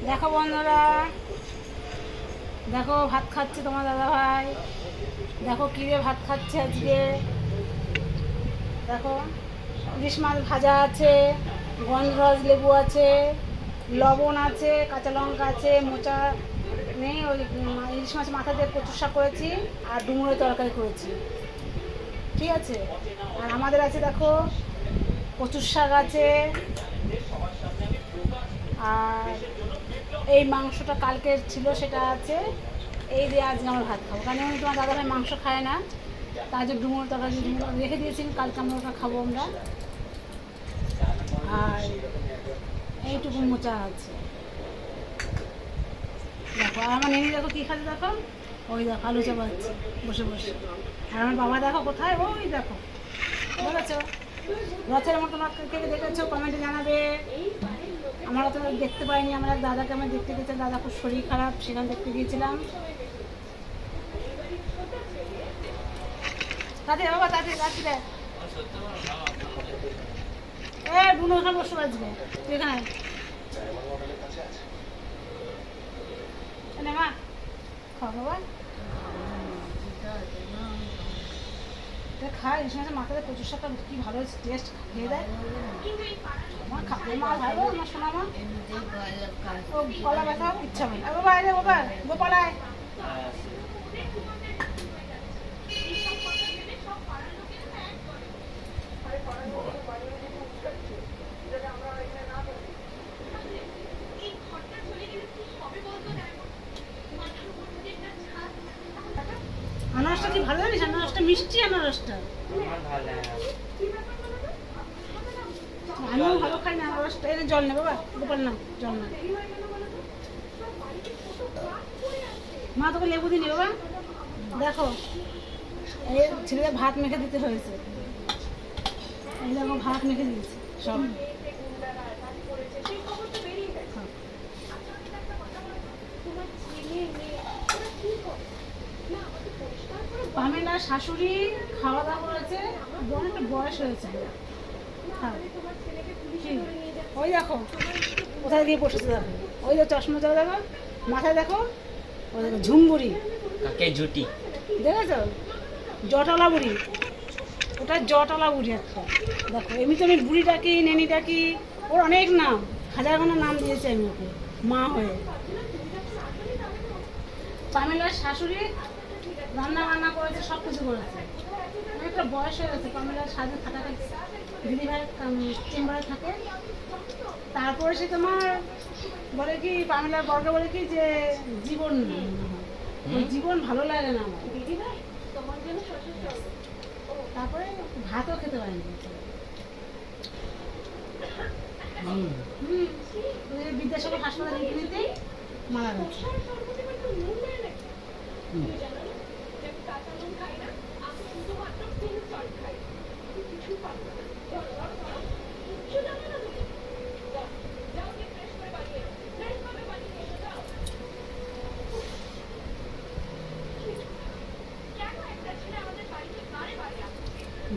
দেখো বন্ধুরা, দেখো ভাত খাচ্ছে তোমার দাদা ভাই। দেখো কী দিয়ে ভাত খাচ্ছে আজকে। দেখো ইলিশ মাছ ভাজা আছে, গন্ধরাজ লেবু আছে, লবণ আছে, কাঁচা লঙ্কা আছে, মোচা নেই, ওই ইলিশ মাছ মাথা দিয়ে কচুর শাক করেছি আর ডুমুরের তরকারি করেছি, ঠিক আছে। আর আমাদের আছে দেখো কচুর শাক আছে, আর এই মাংসটা কালকের ছিল সেটা আছে। এই দিয়ে আজকে আমরা ভাত খাবো, কারণ এমনি তোমার দাদাভাই মাংস খায় না, তার জন্য ডুমুর তরকারি রেখে দিয়েছি, কালকে আমরা ওটা খাবো আমরা। আর এইটুকু মোচা আছে দেখো। আর আমার নেনি দেখো কী খাচ্ছে দেখো, ওই দেখো আলু চাপাচ্ছে বসে বসে। আর আমার বাবা দেখো কোথায়, ওই দেখো বলেছো রথের মতো কে দেখেছো কমেন্টে জানাবে। আমরা তো দেখতে পাইনি, আমার এক দাদাকে আমার দেখতে গেছিলাম, দাদা খুব শরীর খারাপ, সেখানে দেখতে গিয়েছিলাম। তাদের বাবা তাদের রাত্রে বুনো এখানে বসে বাজবে, তুই এখানে মা খাও বাবা, খায় ইলিশ মাছের মাথাতে প্রচুর শাকটা কি ভালো টেস্ট, খেয়ে দেয় আমার খাবে মা, ভালো আমার শোনা মা। ও গলা ব্যথা ইচ্ছা হয় বাবা, আরে বাবা গোপালায় আনারসটা কি ভালো জানিস, আনারসটা মিষ্টি, আনারসটা আমিও ভালো খাই না আনারসটা। এনে জল নে বাবা, গোপাল না জল না, মা তোকে লেবু দিনি বাবা। দেখো এই ছেলেদের ভাত মেখে দিতে হয়েছে, এই দেখো ভাত মেখে দিয়েছি সব। পামেলার শাশুড়ি খাওয়া দাওয়া করেছে, অনেকটা বয়স হয়েছে। ওই দেখো কোথায় দিয়ে বসেছে দেখো, ওই দেখো চশমা চলে দেখো, মাথায় দেখো ওই দেখো ঝুমবুড়ি জুটি দেখেছো, জটলা বুড়ি, ওটা জটলা বুড়ি একটা। দেখো এমনি তো আমি বুড়ি ডাকি, নেনি ডাকি, ওর অনেক নাম, হাজার খানা নাম দিয়েছি আমি ওকে মা হয়ে। পামেলার শাশুড়ি রান্না বান্না করেছে, সব কিছু করেছে, অনেকটা বয়স হয়ে গেছে। পামেলার সাথে থাকা দিদিভাই চেম্বারে থাকে। তারপরে সে তোমার বলে কি, পামেলার বর্গ বলে কি যে জীবন জীবন ভালো লাগে না আমার, তারপরে ভাতও খেতে পারেনি। বিদ্যাসাগর হাসপাতালে নিতেই মারা গেছে।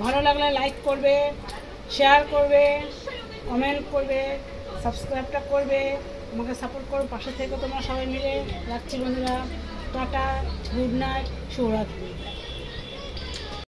ভালো লাগলে লাইক করবে, শেয়ার করবে, কমেন্ট করবে, সাবস্ক্রাইবটা করবে, আমাকে সাপোর্ট করো, পাশে থেকে তোমরা সবাই মিলে। রাখছি বন্ধুরা, টাটা, গুড নাইট, শুভরাত্রি।